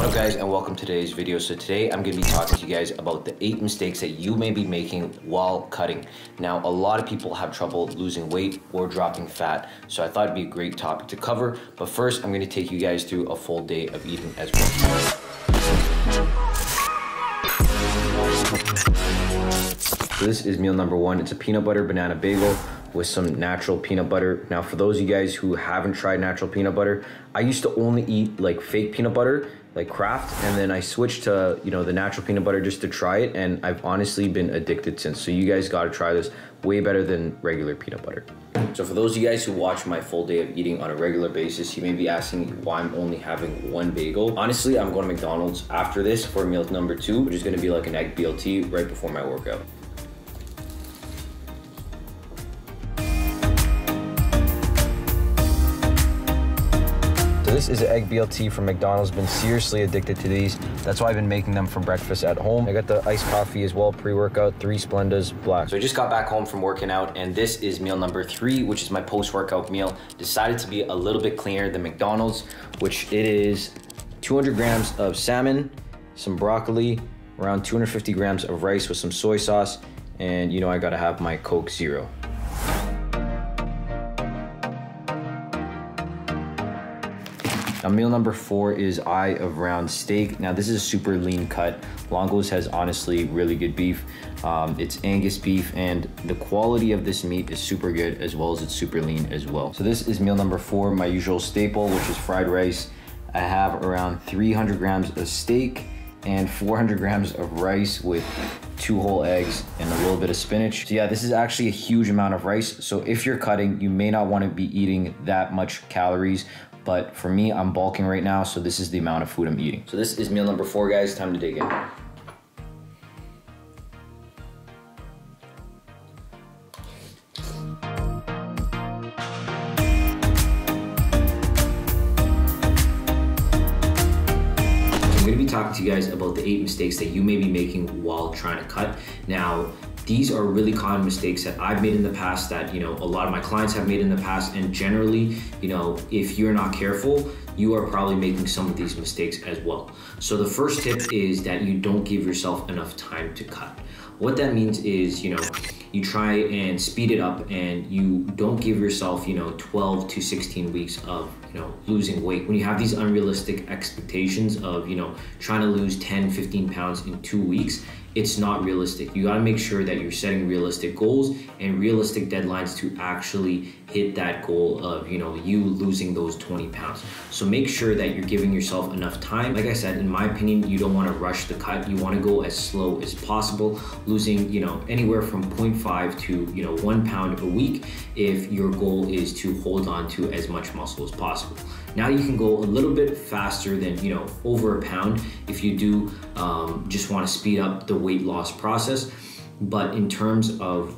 What up guys, and welcome to today's video. So today I'm going to be talking to you guys about the 8 mistakes that you may be making while cutting. Now a lot of people have trouble losing weight or dropping fat, so I thought it'd be a great topic to cover. But first I'm going to take you guys through a full day of eating as well. So this is meal number 1. It's a peanut butter banana bagel with some natural peanut butter. Now for those of you guys who haven't tried natural peanut butter, I used to only eat like fake peanut butter, like Kraft, and then I switched to, the natural peanut butter just to try it, and I've honestly been addicted since. So you guys gotta try this. Way better than regular peanut butter. So for those of you guys who watch my full day of eating on a regular basis, you may be asking why I'm only having one bagel. Honestly, I'm going to McDonald's after this for meal number 2, which is gonna be like an egg BLT right before my workout. This is an egg BLT from McDonald's. Been seriously addicted to these. That's why I've been making them for breakfast at home. I got the iced coffee as well, pre-workout, 3 Splendas black. So I just got back home from working out, and this is meal number 3, which is my post-workout meal. Decided to be a little bit cleaner than McDonald's, which it is 200 grams of salmon, some broccoli, around 250 grams of rice with some soy sauce, and I gotta have my Coke Zero. Now meal number 4 is eye of round steak. Now this is a super lean cut. Longo's has honestly really good beef. It's Angus beef, and the quality of this meat is super good, as well as it's super lean as well. So this is meal number 4, my usual staple, which is fried rice. I have around 300 grams of steak and 400 grams of rice with 2 whole eggs and a little bit of spinach. So yeah, this is actually a huge amount of rice. So if you're cutting, you may not want to be eating that much calories. But for me, I'm bulking right now, so this is the amount of food I'm eating. So this is meal number 4, guys. Time to dig in. I'm gonna be talking to you guys about the 8 mistakes that you may be making while trying to cut. Now, these are really common mistakes that I've made in the past, that a lot of my clients have made in the past, and generally, if you're not careful, you are probably making some of these mistakes as well. So the first tip is that you don't give yourself enough time to cut. What that means is, you try and speed it up, and you don't give yourself, 12 to 16 weeks of, losing weight. When you have these unrealistic expectations of, trying to lose 10, 15 pounds in 2 weeks, it's not realistic. You gotta make sure that you're setting realistic goals and realistic deadlines to actually hit that goal of, you losing those 20 pounds. So make sure that you're giving yourself enough time. Like I said, in my opinion, you don't wanna rush the cut. You wanna go as slow as possible, losing, anywhere from 0.5 to, 1 pound a week if your goal is to hold on to as much muscle as possible. Now you can go a little bit faster than, over a pound if you do just want to speed up the weight loss process. But in terms of,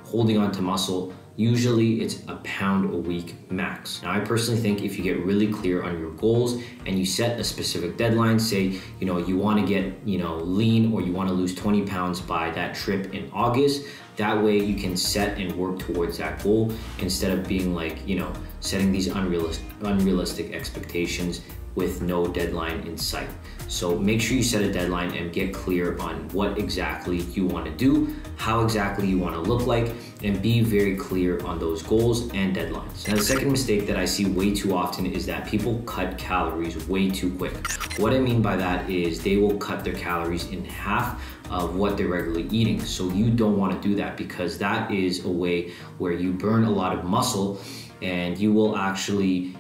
holding on to muscle, usually it's a pound a week max. Now I personally think if you get really clear on your goals and you set a specific deadline, say, you want to get, lean, or you want to lose 20 pounds by that trip in August, that way you can set and work towards that goal instead of being like, setting these unrealistic expectations with no deadline in sight. So make sure you set a deadline and get clear on what exactly you want to do, how exactly you want to look like, and be very clear on those goals and deadlines. Now the second mistake that I see way too often is that people cut calories way too quick. What I mean by that is they will cut their calories in half of what they're regularly eating. So you don't want to do that, because that is a way where you burn a lot of muscle, and you will actually,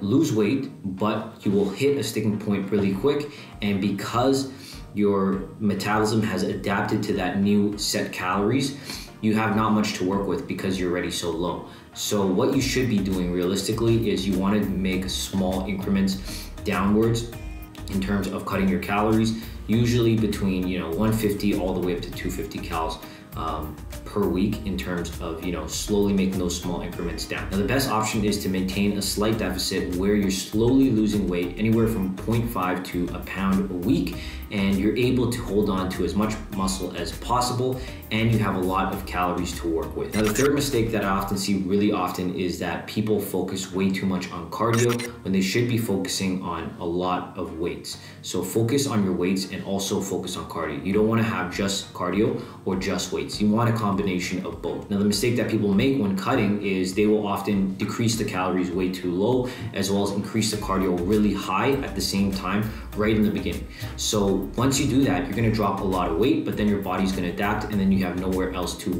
lose weight, but you will hit a sticking point really quick. And because your metabolism has adapted to that new set calories, you have not much to work with because you're already so low. So what you should be doing realistically is you want to make small increments downwards in terms of cutting your calories, usually between 150 all the way up to 250 calories per week in terms of, slowly making those small increments down. Now, the best option is to maintain a slight deficit where you're slowly losing weight, anywhere from 0.5 to a pound a week, and you're able to hold on to as much muscle as possible, and you have a lot of calories to work with. Now, the third mistake that I often see really often is that people focus way too much on cardio when they should be focusing on a lot of weights. So focus on your weights and also focus on cardio. You don't want to have just cardio or just weights. You want a combination of both. Now, the mistake that people make when cutting is they will often decrease the calories way too low, as well as increase the cardio really high at the same time right in the beginning. So once you do that, you're going to drop a lot of weight, but then your body's going to adapt, and then you have nowhere else to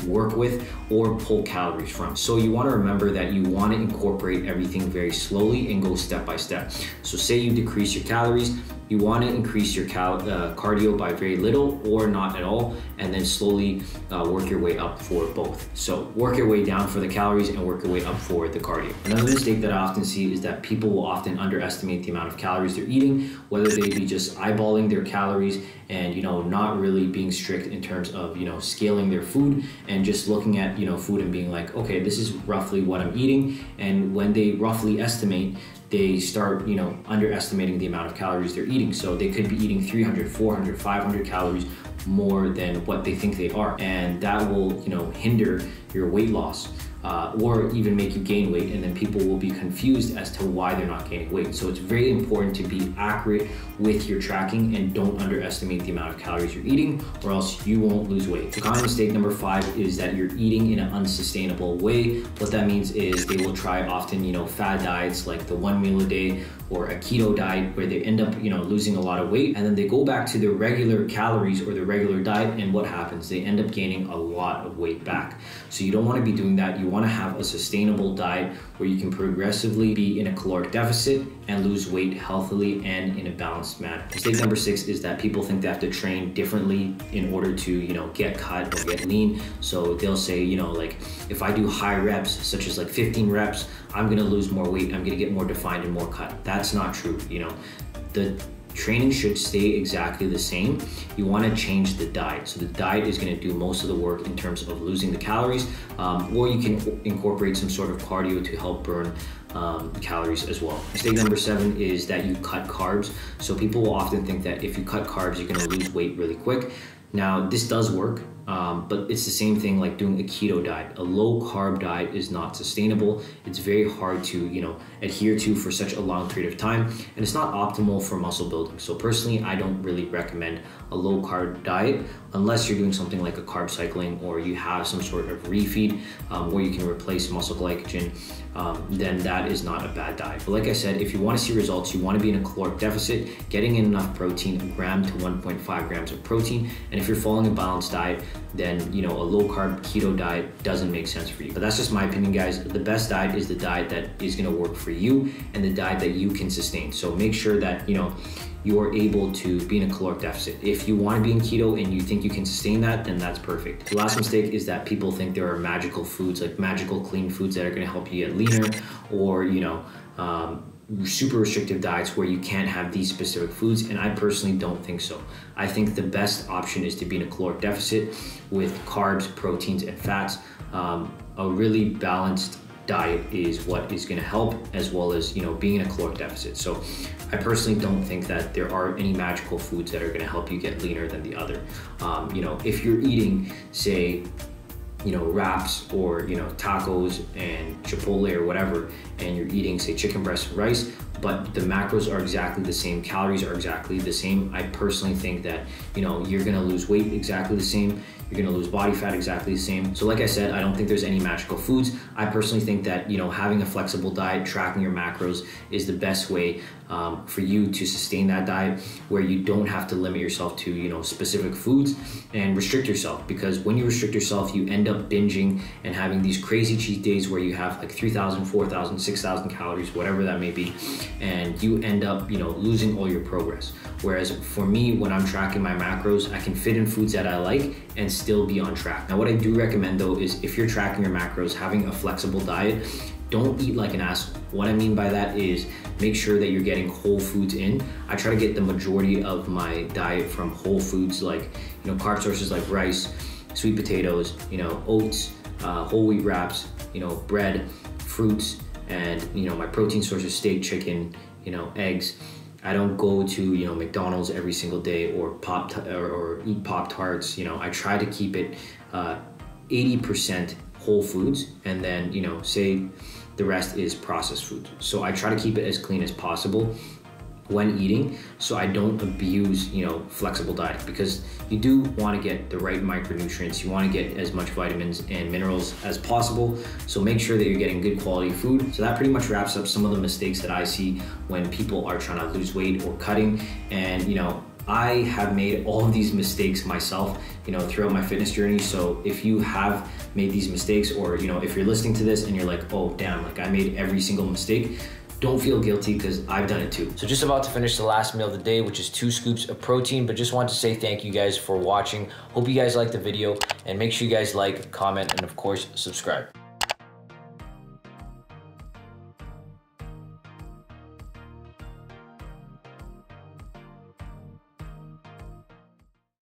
work with or pull calories from. So you want to remember that you want to incorporate everything very slowly and go step by step. So say you decrease your calories, you want to increase your cardio by very little or not at all, and then slowly work your way up for both. So work your way down for the calories and work your way up for the cardio. Another mistake that I often see is that people will often underestimate the amount of calories they're eating, whether they be just eyeballing their calories and not really being strict in terms of scaling their food and just looking at food and being like, okay, this is roughly what I'm eating. And when they roughly estimate, they start underestimating the amount of calories they're eating. So they could be eating 300, 400, 500 calories more than what they think they are, and that will hinder your weight loss. Or even make you gain weight, and then people will be confused as to why they're not gaining weight. So it's very important to be accurate with your tracking and don't underestimate the amount of calories you're eating, or else you won't lose weight. So common mistake number 5 is that you're eating in an unsustainable way. What that means is they will try often fad diets like the 1 meal a day or a keto diet, where they end up losing a lot of weight, and then they go back to their regular calories or their regular diet, and what happens? They end up gaining a lot of weight back. So you don't want to be doing that. You want to have a sustainable diet where you can progressively be in a caloric deficit and lose weight healthily and in a balanced manner. Mistake number 6 is that people think they have to train differently in order to get cut or get lean. So they'll say like, if I do high reps such as like 15 reps, I'm gonna lose more weight, I'm gonna get more defined and more cut. That's not true. The training should stay exactly the same. You want to change the diet. So the diet is going to do most of the work in terms of losing the calories, or you can incorporate some sort of cardio to help burn calories as well. Mistake number 7 is that you cut carbs. So people will often think that if you cut carbs, you're going to lose weight really quick. Now, this does work, but it's the same thing like doing a keto diet. A low carb diet is not sustainable. It's very hard to, adhere to for such a long period of time, and it's not optimal for muscle building. So personally, I don't really recommend a low carb diet unless you're doing something like a carb cycling, or you have some sort of refeed where you can replace muscle glycogen. Then that is not a bad diet. But like I said, if you want to see results, you want to be in a caloric deficit, getting in enough protein, 1 gram to 1.5 grams of protein. And if you're following a balanced diet, then a low carb keto diet doesn't make sense for you. But that's just my opinion, guys. The best diet is the diet that is going to work for you and the diet that you can sustain. So make sure that you are able to be in a caloric deficit. If you want to be in keto and you think you can sustain that, then that's perfect. The last mistake is that people think there are magical foods, like magical clean foods that are going to help you get leaner, or super restrictive diets where you can't have these specific foods, and I personally don't think so. I think the best option is to be in a caloric deficit with carbs, proteins, and fats. A really balanced diet is what is going to help, as well as being in a caloric deficit. So I personally don't think that there are any magical foods that are going to help you get leaner than the other. If you're eating, say, wraps or tacos and Chipotle or whatever, and you're eating, say, chicken breast and rice, but the macros are exactly the same, calories are exactly the same, I personally think that you're gonna lose weight exactly the same, you're gonna lose body fat exactly the same. So like I said, I don't think there's any magical foods. I personally think that having a flexible diet, tracking your macros is the best way for you to sustain that diet, where you don't have to limit yourself to specific foods and restrict yourself. Because when you restrict yourself, you end up binging and having these crazy cheat days where you have like 3,000, 4,000, 6,000 calories, whatever that may be, and you end up losing all your progress. Whereas for me, when I'm tracking my macros, I can fit in foods that I like and still be on track. Now, what I do recommend though is, if you're tracking your macros, having a flexible diet. Don't eat like an asshole. What I mean by that is, make sure that you're getting whole foods in. I try to get the majority of my diet from whole foods, like carb sources like rice, sweet potatoes, you know, oats, whole wheat wraps, you know, bread, fruits, and, you know, my protein sources, steak, chicken, you know, eggs. I don't go to, you know, McDonald's every single day or eat Pop-Tarts. You know, I try to keep it 80% whole foods, and then, you know, say the rest is processed food. So I try to keep it as clean as possible when eating, so I don't abuse, you know, flexible diet, because you do want to get the right micronutrients. You want to get as much vitamins and minerals as possible. So make sure that you're getting good quality food. So that pretty much wraps up some of the mistakes that I see when people are trying to lose weight or cutting. And, you know, I have made all of these mistakes myself, you know, throughout my fitness journey. So if you have made these mistakes, or, you know, if you're listening to this and you're like, oh damn, like I made every single mistake, don't feel guilty, because I've done it too. So just about to finish the last meal of the day, which is 2 scoops of protein, but just want to say thank you guys for watching. Hope you guys liked the video, and make sure you guys like, comment, and of course, subscribe.